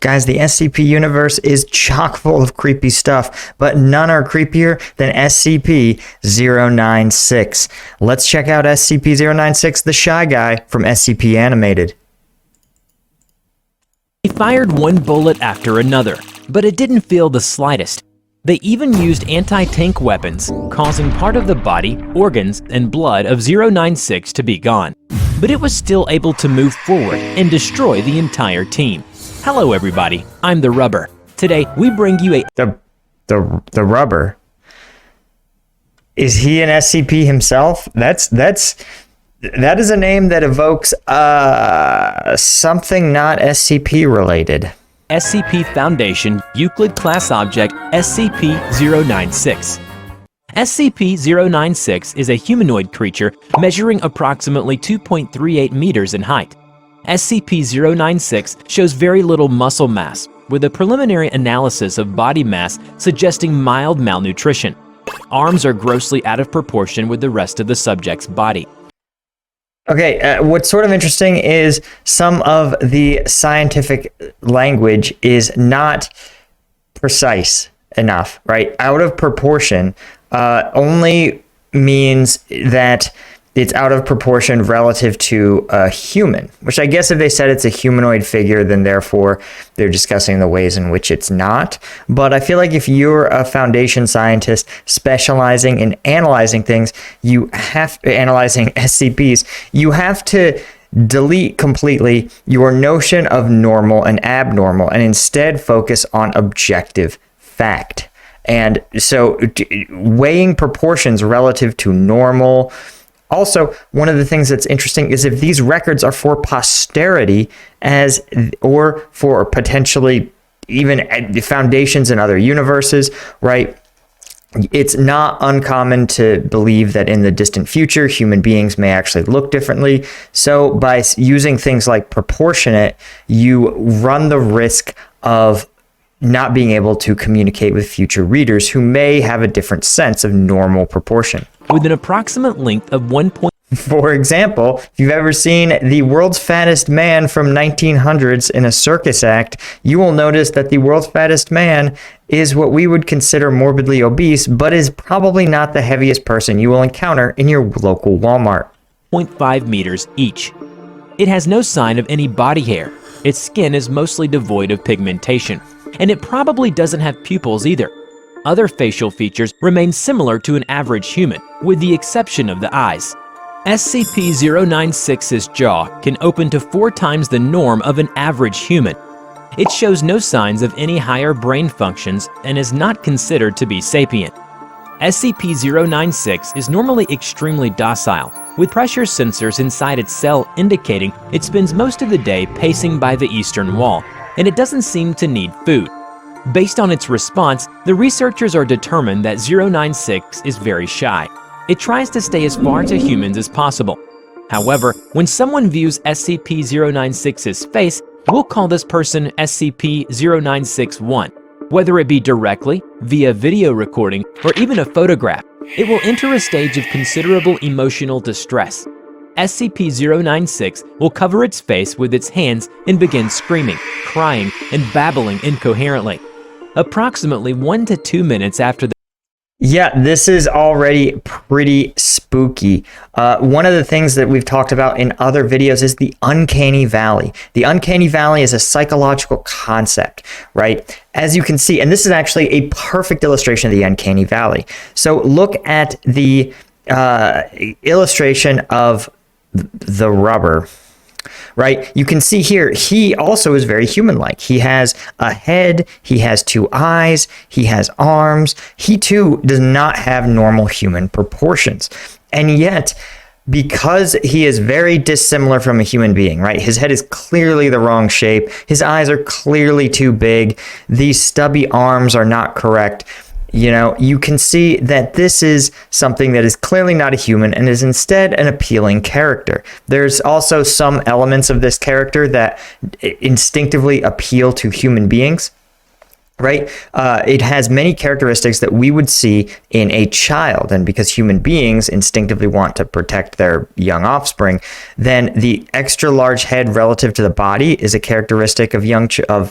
Guys, the SCP universe is chock full of creepy stuff, but none are creepier than SCP-096. Let's check out SCP-096, the Shy Guy from SCP Animated. They fired one bullet after another, but it didn't feel the slightest. They even used anti-tank weapons, causing part of the body, organs, and blood of 096 to be gone. But it was still able to move forward and destroy the entire team. Hello everybody, I'm the Rubber. Today we bring you a... The Rubber? Is he an SCP himself? That is a name that evokes something not SCP related. SCP Foundation Euclid Class Object SCP-096. SCP-096 is a humanoid creature measuring approximately 2.38 meters in height. SCP-096 shows very little muscle mass, with a preliminary analysis of body mass suggesting mild malnutrition. Arms are grossly out of proportion with the rest of the subject's body. Okay, what's sort of interesting is some of the scientific language is not precise enough, right? Out of proportion only means that it's out of proportion relative to a human, which I guess if they said it's a humanoid figure, then therefore they're discussing the ways in which it's not. But I feel like if you're a Foundation scientist specializing in analyzing things, analyzing SCPs, you have to delete completely your notion of normal and abnormal and instead focus on objective fact. And so weighing proportions relative to normal. Also, one of the things that's interesting is if these records are for posterity or for potentially even Foundations in other universes, right? It's not uncommon to believe that in the distant future, human beings may actually look differently. So by using things like proportionate, you run the risk of not being able to communicate with future readers who may have a different sense of normal proportion. With an approximate length of 1. For example, if you've ever seen The World's Fattest Man from 1900s in a circus act, you will notice that the world's fattest man is what we would consider morbidly obese, but is probably not the heaviest person you will encounter in your local Walmart. 0.5 meters each. It has no sign of any body hair. Its skin is mostly devoid of pigmentation, and it probably doesn't have pupils either. Other facial features remain similar to an average human, with the exception of the eyes. SCP-096's jaw can open to 4 times the norm of an average human. It shows no signs of any higher brain functions and is not considered to be sapient. SCP-096 is normally extremely docile, with pressure sensors inside its cell indicating it spends most of the day pacing by the eastern wall, and it doesn't seem to need food. Based on its response, the researchers are determined that 096 is very shy. It tries to stay as far to humans as possible. However, when someone views SCP-096's face, we'll call this person SCP-096-1. Whether it be directly, via video recording, or even a photograph, it will enter a stage of considerable emotional distress. SCP-096 will cover its face with its hands and begin screaming, crying, and babbling incoherently. Approximately 1 to 2 minutes after the... Yeah, this is already pretty spooky. One of the things that we've talked about in other videos is the uncanny valley. The uncanny valley is a psychological concept, right? As you can see, and this is actually a perfect illustration of the uncanny valley. So look at the illustration of the Rubber. Right? You can see here, he also is very human-like. He has a head, he has 2 eyes, he has arms. He too does not have normal human proportions. And yet, because he is very dissimilar from a human being, right? His head is clearly the wrong shape. His eyes are clearly too big. These stubby arms are not correct. You know, you can see that this is something that is clearly not a human and is instead an appealing character. There's also some elements of this character that instinctively appeal to human beings. right? It has many characteristics that we would see in a child. And because human beings instinctively want to protect their young offspring, then the extra large head relative to the body is a characteristic of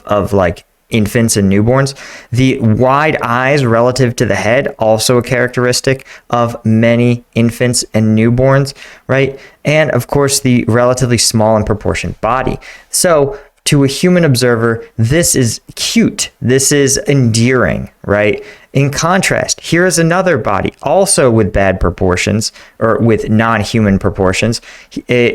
of like infants and newborns. The wide eyes relative to the head, also a characteristic of many infants and newborns, right? And of course, the relatively small and proportioned body. So to a human observer, this is cute. This is endearing, right? In contrast, here is another body, also with bad proportions, or with non-human proportions,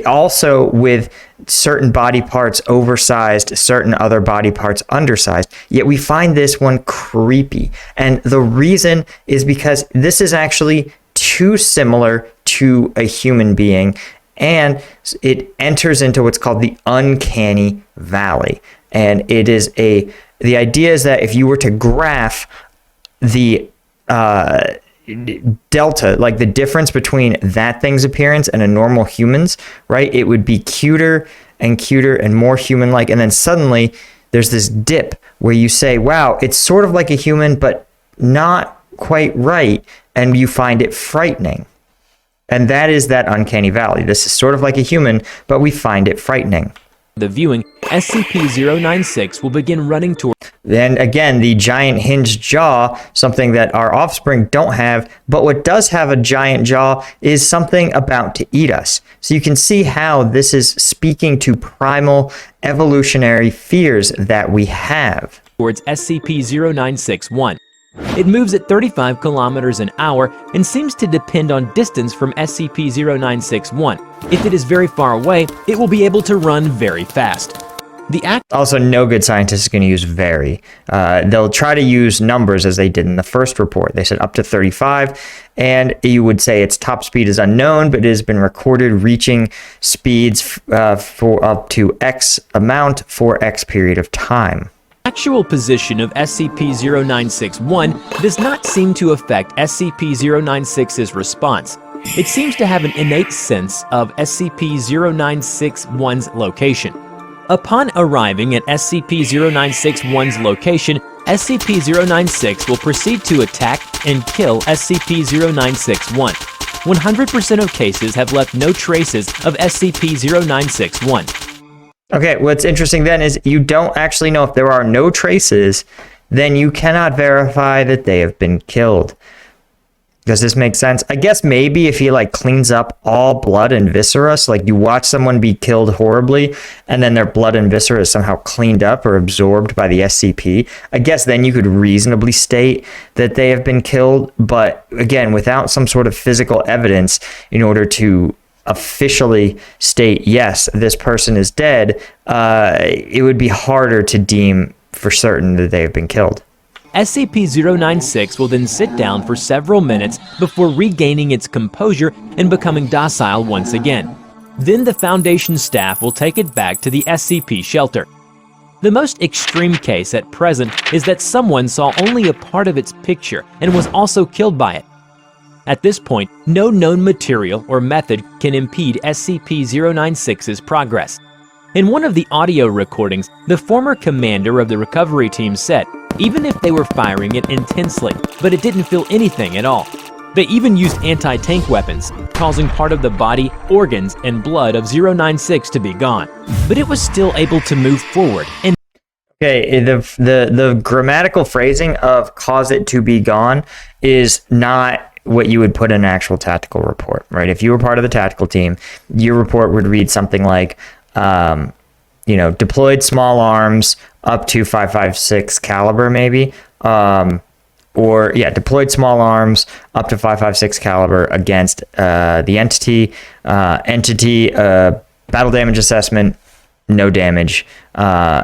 also with certain body parts oversized, certain other body parts undersized. Yet we find this one creepy. And the reason is because this is actually too similar to a human being, and it enters into what's called the uncanny valley. And the idea is that if you were to graph the delta, like the difference between that thing's appearance and a normal human's, right, it would be cuter and more human-like. And then suddenly there's this dip where you say, wow, it's sort of like a human, but not quite right. And you find it frightening. And that is that uncanny valley. This is sort of like a human, but we find it frightening. The viewing, SCP-096 will begin running toward. Then again, the giant hinged jaw, something that our offspring don't have, but what does have a giant jaw is something about to eat us. So you can see how this is speaking to primal evolutionary fears that we have. Towards SCP-096-1. It moves at 35 kilometers an hour and seems to depend on distance from SCP-096-1. If it is very far away, it will be able to run very fast. Also, no good scientist is going to use very. They'll try to use numbers as they did in the first report. They said up to 35, and you would say its top speed is unknown, but it has been recorded reaching speeds for up to X amount for X period of time. Actual position of SCP-096-1 does not seem to affect SCP-096's response. It seems to have an innate sense of SCP-096-1's location. Upon arriving at SCP-096-1's location, SCP-096 will proceed to attack and kill SCP-096-1. 100% of cases have left no traces of SCP-096-1. Okay, what's interesting then is you don't actually know if there are no traces, then you cannot verify that they have been killed. Does this make sense? I guess maybe if he like cleans up all blood and viscera, so like you watch someone be killed horribly and then their blood and viscera is somehow cleaned up or absorbed by the SCP, I guess then you could reasonably state that they have been killed. But again, without some sort of physical evidence in order to officially state, yes, this person is dead, it would be harder to deem for certain that they have been killed. SCP-096 will then sit down for several minutes before regaining its composure and becoming docile once again. Then the Foundation staff will take it back to the SCP shelter. The most extreme case at present is that someone saw only a part of its picture and was also killed by it. At this point, no known material or method can impede SCP-096's progress. In one of the audio recordings, the former commander of the recovery team said, even if they were firing it intensely, but it didn't feel anything at all. They even used anti-tank weapons, causing part of the body, organs, and blood of 096 to be gone. But it was still able to move forward and Okay, the grammatical phrasing of cause it to be gone is not what you would put in an actual tactical report, right? If you were part of the tactical team, your report would read something like, deployed small arms up to 5.56 caliber, maybe, deployed small arms up to 5.56 caliber against the entity. Battle damage assessment, no damage.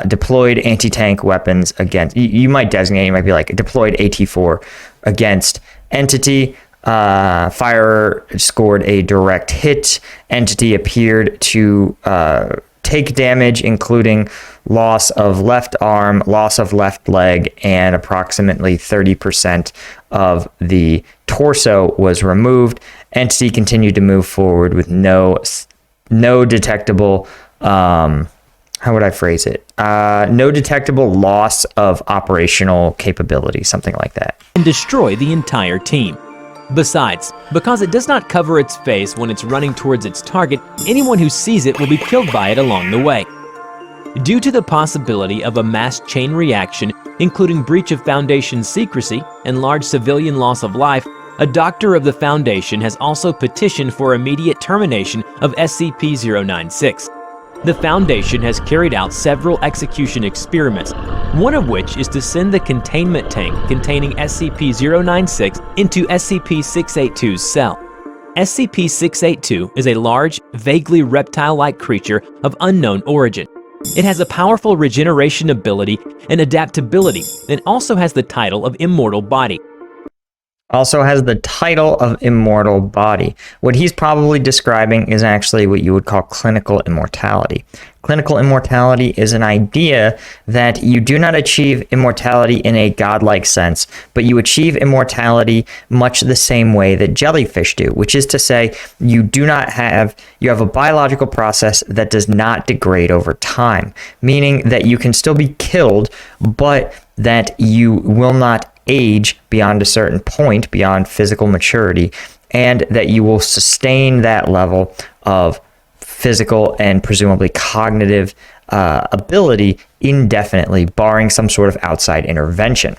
Deployed anti-tank weapons against. You might designate. You might be like deployed AT4 against entity. Fire scored a direct hit. Entity appeared to take damage, including loss of left arm, loss of left leg, and approximately 30% of the torso was removed. Entity continued to move forward with no detectable how would I phrase it? No detectable loss of operational capability, something like that. And destroy the entire team. Besides, because it does not cover its face when it's running towards its target, anyone who sees it will be killed by it along the way. Due to the possibility of a mass chain reaction, including breach of Foundation secrecy and large civilian loss of life, a doctor of the Foundation has also petitioned for immediate termination of SCP-096. The Foundation has carried out several execution experiments, one of which is to send the containment tank containing SCP-096 into SCP-682's cell. SCP-682 is a large, vaguely reptile-like creature of unknown origin. It has a powerful regeneration ability and adaptability, and also has the title of Immortal Body. Also has the title of Immortal Body. What he's probably describing is actually what you would call clinical immortality. Clinical immortality is an idea that you do not achieve immortality in a godlike sense, but you achieve immortality much the same way that jellyfish do, which is to say you have a biological process that does not degrade over time, meaning that you can still be killed, but that you will not age beyond a certain point, beyond physical maturity, and that you will sustain that level of physical and presumably cognitive ability indefinitely, barring some sort of outside intervention.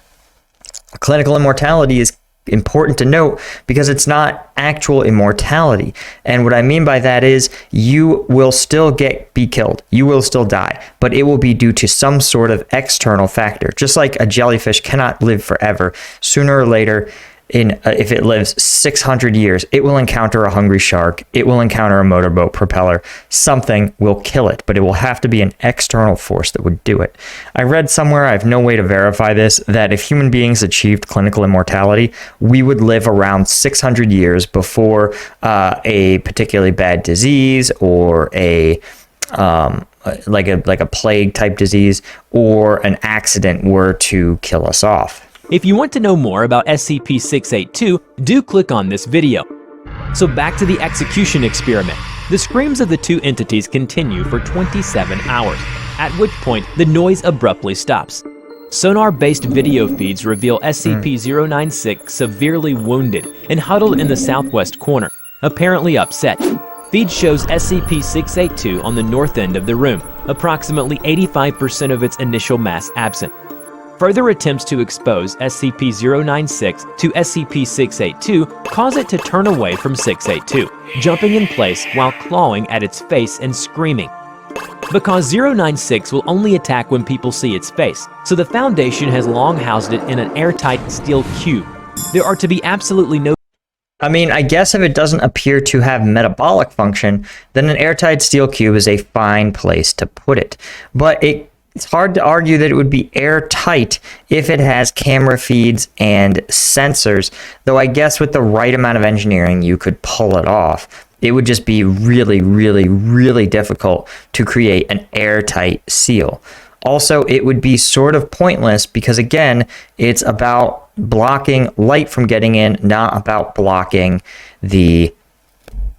Clinical immortality is important to note because it's not actual immortality. And what I mean by that is you will still be killed. You will still die, but it will be due to some sort of external factor. Just like a jellyfish cannot live forever, sooner or later, if it lives 600 years, it will encounter a hungry shark, it will encounter a motorboat propeller, something will kill it, but it will have to be an external force that would do it. I read somewhere, I have no way to verify this, that if human beings achieved clinical immortality, we would live around 600 years before a particularly bad disease or like a plague type disease or an accident were to kill us off. If you want to know more about SCP-682, do click on this video. So back to the execution experiment. The screams of the two entities continue for 27 hours, at which point the noise abruptly stops. Sonar-based video feeds reveal SCP-096 severely wounded and huddled in the southwest corner, apparently upset. Feed shows SCP-682 on the north end of the room, approximately 85% of its initial mass absent. Further attempts to expose SCP-096 to SCP-682 cause it to turn away from 682, jumping in place while clawing at its face and screaming. Because 096 will only attack when people see its face, so the Foundation has long housed it in an airtight steel cube. There are to be absolutely no... I mean, I guess if it doesn't appear to have metabolic function, then an airtight steel cube is a fine place to put it. But it's hard to argue that it would be airtight if it has camera feeds and sensors, though I guess with the right amount of engineering, you could pull it off. It would just be really, really, really difficult to create an airtight seal. Also, it would be sort of pointless because, again, it's about blocking light from getting in, not about blocking the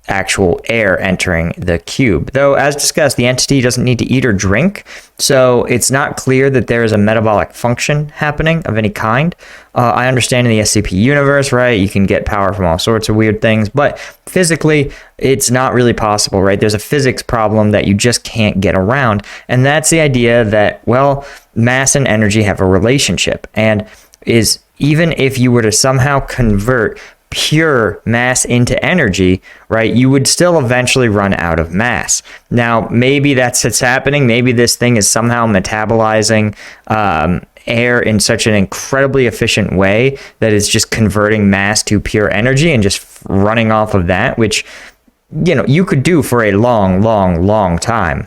actual air entering the cube. Though, as discussed, the entity doesn't need to eat or drink, so it's not clear that there is a metabolic function happening of any kind. I understand in the SCP universe, right, you can get power from all sorts of weird things, but physically, it's not really possible, right? There's a physics problem that you just can't get around, and that's the idea that, well, mass and energy have a relationship, and is even if you were to somehow convert pure mass into energy, right, you would still eventually run out of mass. Now, maybe that's what's happening. Maybe this thing is somehow metabolizing air in such an incredibly efficient way that it's just converting mass to pure energy and just running off of that, which, you know, you could do for a long, long, long time.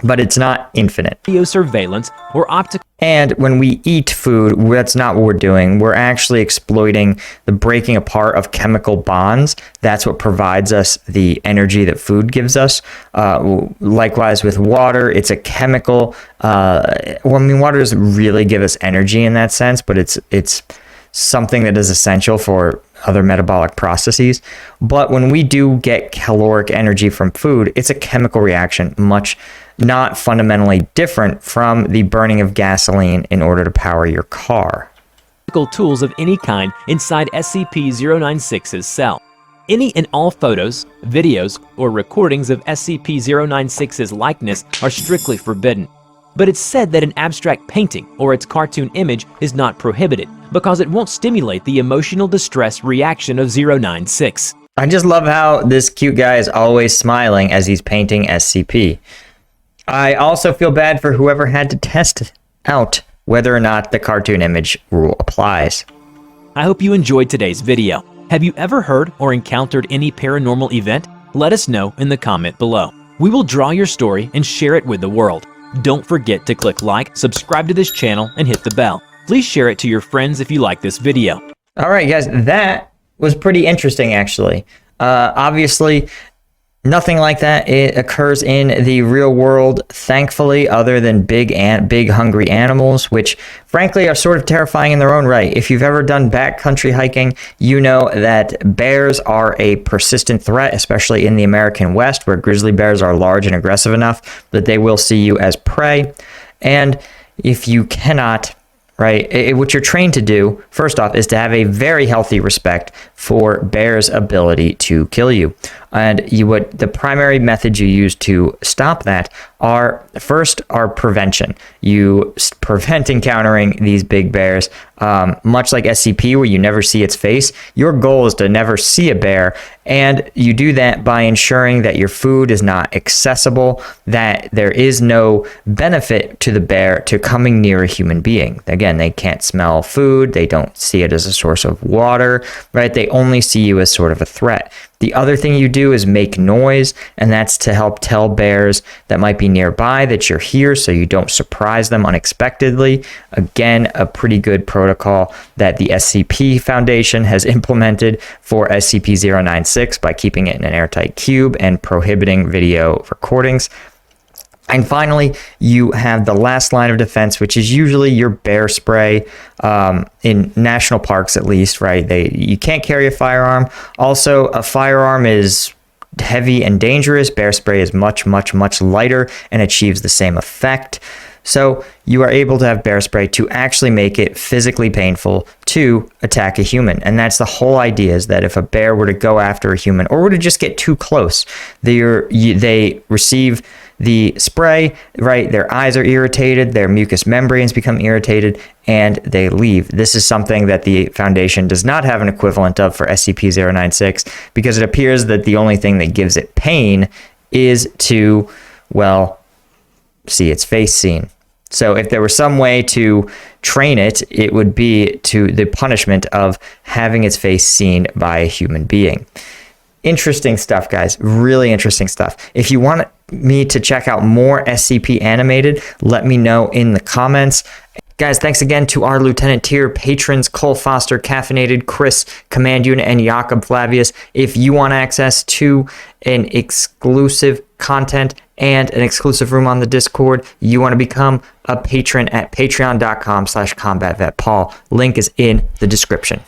But it's not infinite. Video surveillance or optical. And when we eat food, that's not what we're doing. We're actually exploiting the breaking apart of chemical bonds. That's what provides us the energy that food gives us. Likewise with water, it's a chemical. Water doesn't really give us energy in that sense, but it's something that is essential for other metabolic processes. But when we do get caloric energy from food, it's a chemical reaction, much not fundamentally different from the burning of gasoline in order to power your car. Tools of any kind inside SCP-096's cell. Any and all photos, videos, or recordings of SCP-096's likeness are strictly forbidden. But it's said that an abstract painting or its cartoon image is not prohibited because it won't stimulate the emotional distress reaction of 096. I just love how this cute guy is always smiling as he's painting SCP. I also feel bad for whoever had to test out whether or not the cartoon image rule applies. I hope you enjoyed today's video. Have you ever heard or encountered any paranormal event? Let us know in the comment below. We will draw your story and share it with the world. Don't forget to click like, subscribe to this channel, and hit the bell. Please share it to your friends if you like this video. All right, guys, that was pretty interesting, actually. Obviously, nothing like that occurs in the real world, thankfully, other than big hungry animals, which frankly are sort of terrifying in their own right. If you've ever done backcountry hiking, you know that bears are a persistent threat, especially in the American West, where grizzly bears are large and aggressive enough that they will see you as prey. And if you cannot, right, what you're trained to do, first off, is to have a very healthy respect for bears' ability to kill you. And the primary methods you use to stop that are, first, prevention. You prevent encountering these big bears. Much like SCP, where you never see its face, your goal is to never see a bear, and you do that by ensuring that your food is not accessible, that there is no benefit to the bear to coming near a human being. Again, they can't smell food, they don't see it as a source of water, right? They only see you as sort of a threat. The other thing you do is make noise, and that's to help tell bears that might be nearby that you're here so you don't surprise them unexpectedly. Again, a pretty good protocol that the SCP Foundation has implemented for SCP-096 by keeping it in an airtight cube and prohibiting video recordings. And finally, you have the last line of defense, which is usually your bear spray. In national parks, at least, right? You can't carry a firearm. Also, a firearm is heavy and dangerous. Bear spray is much, much, much lighter and achieves the same effect. So you are able to have bear spray to actually make it physically painful to attack a human. And that's the whole idea, is that if a bear were to go after a human or were to just get too close, they receive the spray, right? Their eyes are irritated, their mucous membranes become irritated, and they leave. This is something that the Foundation does not have an equivalent of for SCP-096, because it appears that the only thing that gives it pain is to, well, see its face seen. So if there were some way to train it, it would be to the punishment of having its face seen by a human being. Interesting stuff, guys. Really interesting stuff. If you want me to check out more SCP animated, let me know in the comments. Guys, thanks again to our Lieutenant Tier patrons, Cole Foster, Caffeinated, Chris, Command Unit, and Jakob Flavius. If you want access to an exclusive content and an exclusive room on the Discord, you want to become a patron at patreon.com/combatvetpaul. Link is in the description.